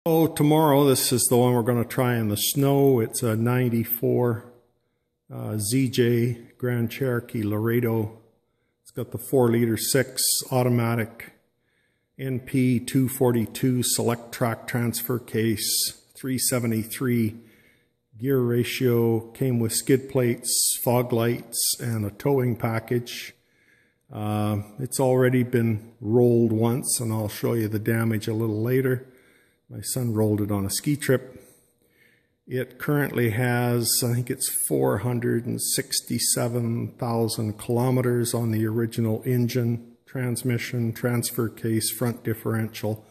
Oh, tomorrow, this is the one we're going to try in the snow. It's a 94 ZJ Grand Cherokee Laredo. It's got the 4-liter 6 automatic NP 242 select track transfer case, 373 gear ratio, came with skid plates, fog lights, and a towing package. It's already been rolled once, and I'll show you the damage a little later. My son rolled it on a ski trip. It currently has, I think it's 467,000 kilometers on the original engine, transmission, transfer case, front differential.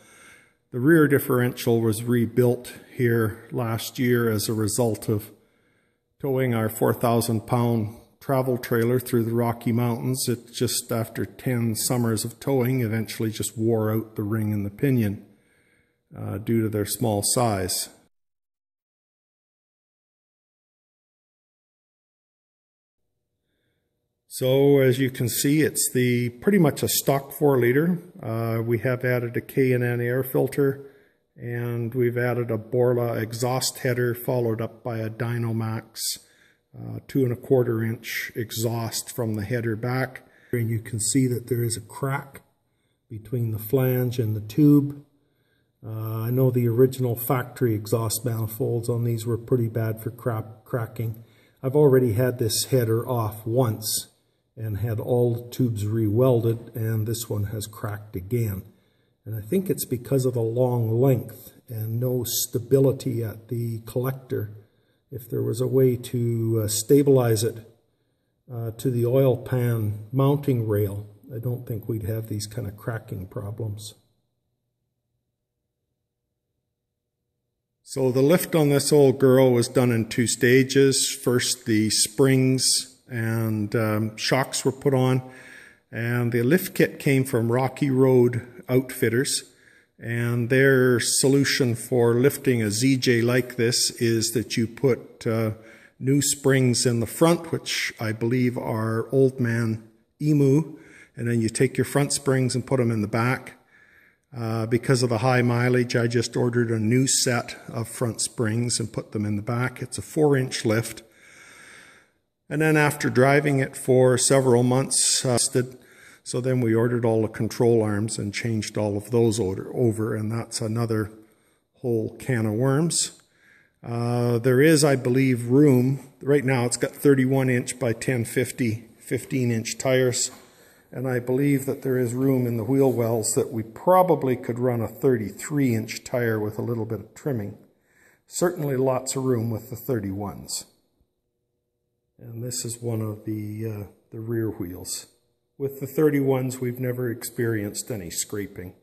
The rear differential was rebuilt here last year as a result of towing our 4,000-pound travel trailer through the Rocky Mountains. It just, after 10 summers of towing, eventually just wore out the ring and the pinion. Due to their small size. So as you can see, it's pretty much a stock 4-liter. We have added a K&N air filter, and we've added a Borla exhaust header followed up by a Dynomax 2¼ inch exhaust from the header back. And you can see that there is a crack between the flange and the tube. I know the original factory exhaust manifolds on these were pretty bad for cracking. I've already had this header off once and had all the tubes re-welded, and this one has cracked again. And I think it's because of the long length and no stability at the collector. If there was a way to stabilize it to the oil pan mounting rail, I don't think we'd have these kind of cracking problems. So the lift on this old girl was done in 2 stages. First, the springs and shocks were put on, and the lift kit came from Rocky Road Outfitters, and their solution for lifting a ZJ like this is that you put new springs in the front, which I believe are Old Man Emu, and then you take your front springs and put them in the back. Because of the high mileage, I just ordered a new set of front springs and put them in the back. It's a 4-inch lift. And then after driving it for several months, so then we ordered all the control arms and changed all of those over, and that's another whole can of worms. There is, I believe, room. Right now it's got 31-inch by 1050 15-inch tires. And I believe that there is room in the wheel wells that we probably could run a 33-inch tire with a little bit of trimming. Certainly lots of room with the 31s. And this is one of the rear wheels. With the 31s, we've never experienced any scraping.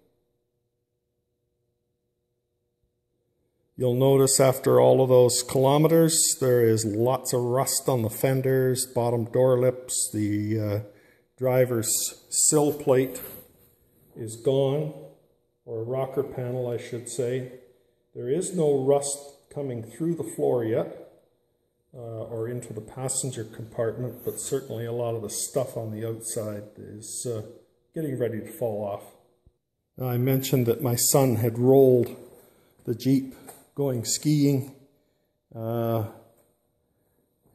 You'll notice after all of those kilometers, there is lots of rust on the fenders, bottom door lips, the driver's sill plate is gone, or rocker panel I should say. There is no rust coming through the floor yet, or into the passenger compartment, but certainly a lot of the stuff on the outside is getting ready to fall off. Now, I mentioned that my son had rolled the Jeep going skiing.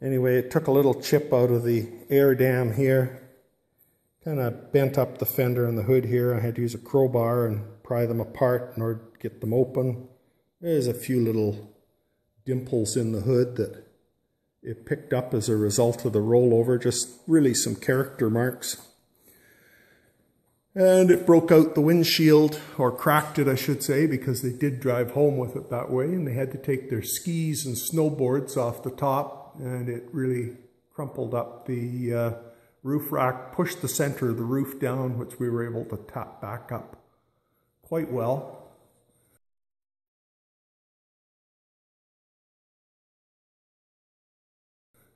Anyway, it took a little chip out of the air dam here. Kind of bent up the fender and the hood here. I had to use a crowbar and pry them apart in order to get them open. There's a few little dimples in the hood that it picked up as a result of the rollover, just really some character marks. And it broke out the windshield, or cracked it I should say, because they did drive home with it that way, and they had to take their skis and snowboards off the top, and it really crumpled up the roof rack, pushed the center of the roof down, which we were able to tap back up quite well.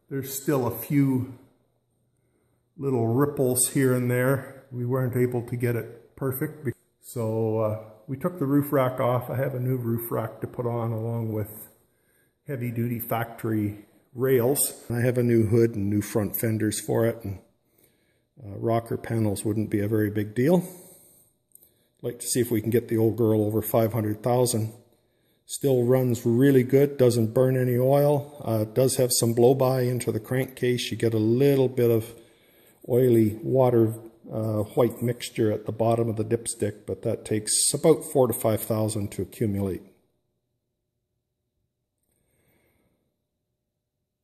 There's still a few little ripples here and there. We weren't able to get it perfect, so we took the roof rack off. I have a new roof rack to put on along with heavy-duty factory rails. I have a new hood and new front fenders for it, and rocker panels wouldn't be a very big deal. I'd like to see if we can get the old girl over 500,000 Still runs really good, doesn't burn any oil. It does have some blow-by into the crankcase. You get a little bit of oily water white mixture at the bottom of the dipstick, but that takes about 4,000 to 5,000 to accumulate.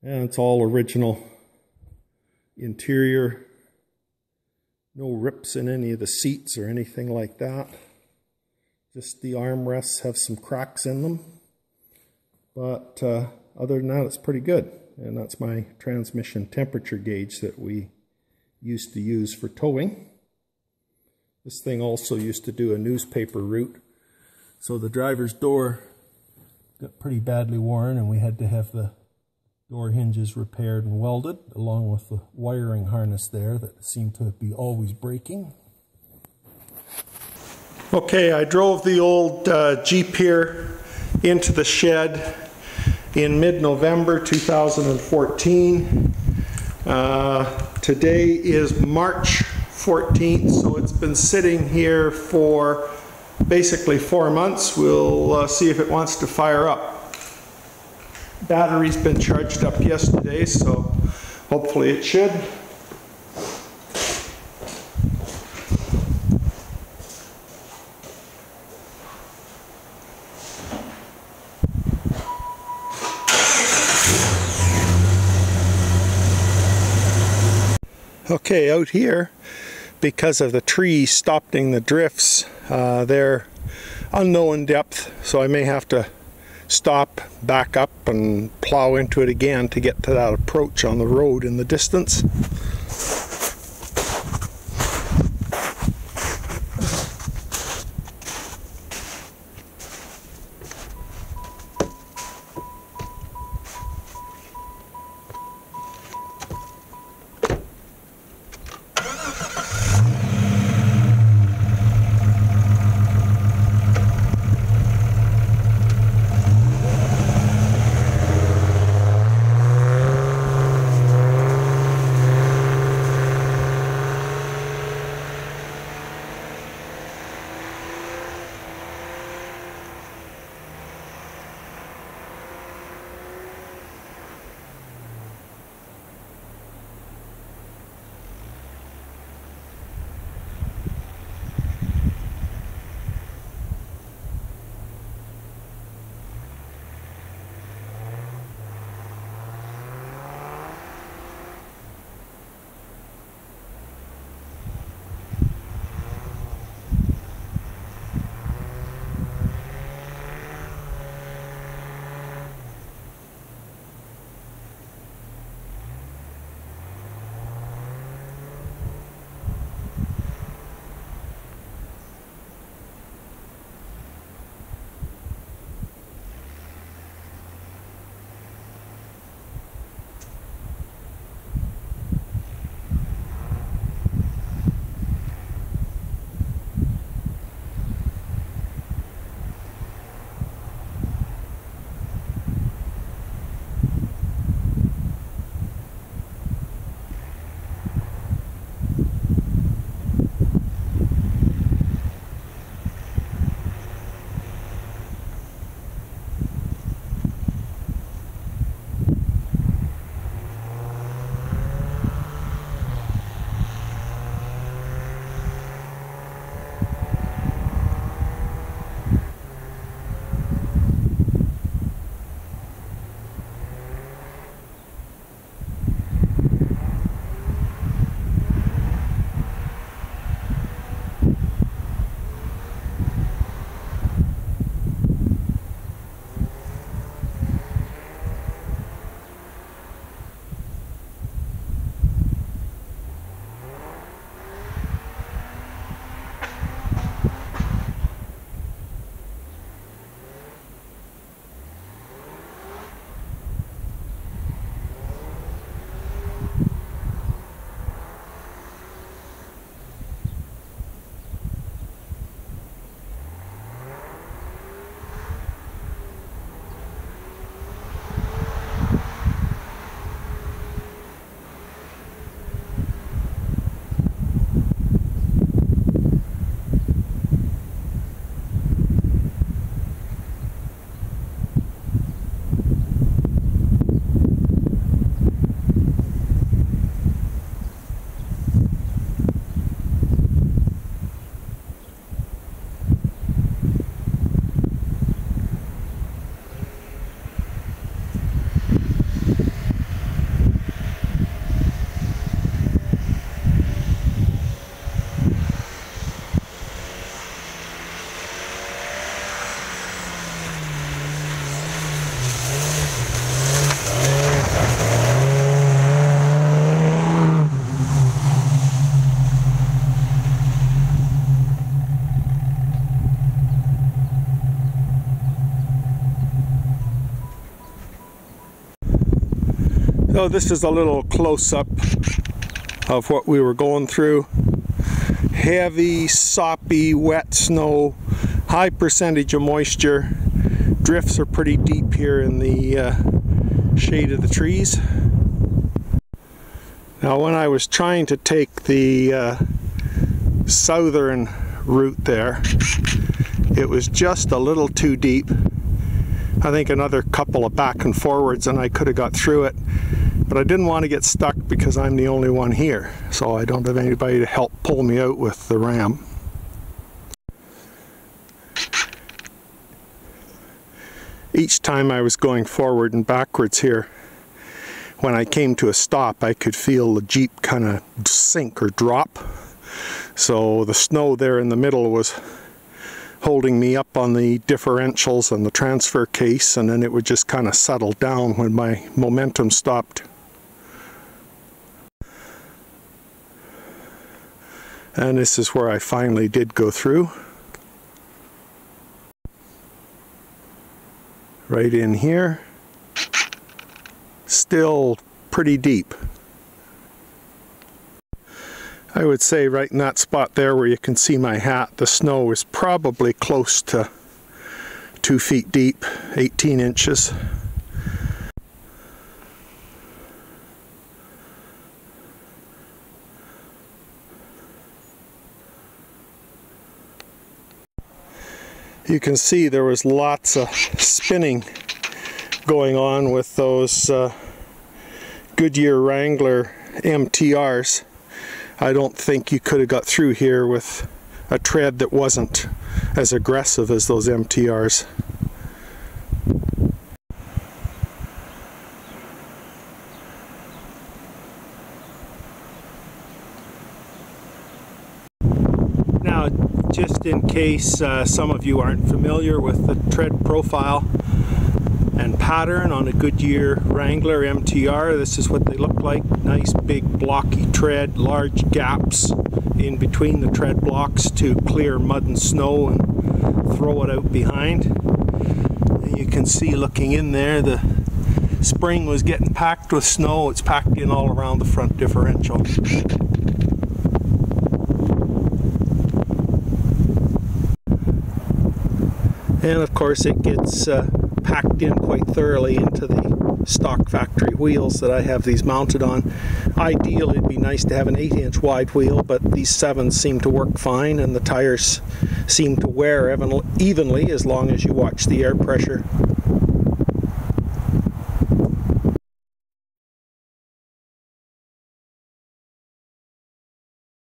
And it's all original interior. No rips in any of the seats or anything like that. Just the armrests have some cracks in them. But other than that, it's pretty good. And that's my transmission temperature gauge that we used to use for towing. This thing also used to do a newspaper route. So the driver's door got pretty badly worn, and we had to have the door hinges repaired and welded, along with the wiring harness there that seemed to be always breaking. Okay, I drove the old Jeep here into the shed in mid-November 2014. Today is March 14th, so it's been sitting here for basically 4 months. We'll see if it wants to fire up. Battery's been charged up yesterday, so hopefully it should. Okay, out here, because of the trees stopping the drifts, they're unknown depth, so I may have to stop, back up, and plow into it again to get to that approach on the road in the distance. So this is a little close-up of what we were going through. Heavy, soppy, wet snow, high percentage of moisture. Drifts are pretty deep here in the shade of the trees. Now when I was trying to take the southern route there, it was just a little too deep. I think another couple of back and forwards and I could have got through it. But I didn't want to get stuck because I'm the only one here, so I don't have anybody to help pull me out with the ram. Each time I was going forward and backwards here, when I came to a stop, I could feel the Jeep kind of sink or drop. So the snow there in the middle was holding me up on the differentials and the transfer case, and then it would just kind of settle down when my momentum stopped. And this is where I finally did go through. Right in here. Still pretty deep. I would say right in that spot there where you can see my hat, the snow is probably close to 2 feet deep, 18 inches. You can see there was lots of spinning going on with those Goodyear Wrangler MTRs. I don't think you could have got through here with a tread that wasn't as aggressive as those MTRs. Now, just in case some of you aren't familiar with the tread profile and pattern on a Goodyear Wrangler MTR, this is what they look like. Nice big blocky tread, large gaps in between the tread blocks to clear mud and snow and throw it out behind. And you can see looking in there, the spring was getting packed with snow. It's packed in all around the front differential. And of course it gets packed in quite thoroughly into the stock factory wheels that I have these mounted on. Ideally it'd be nice to have an 8-inch wide wheel, but these 7s seem to work fine and the tires seem to wear evenly as long as you watch the air pressure.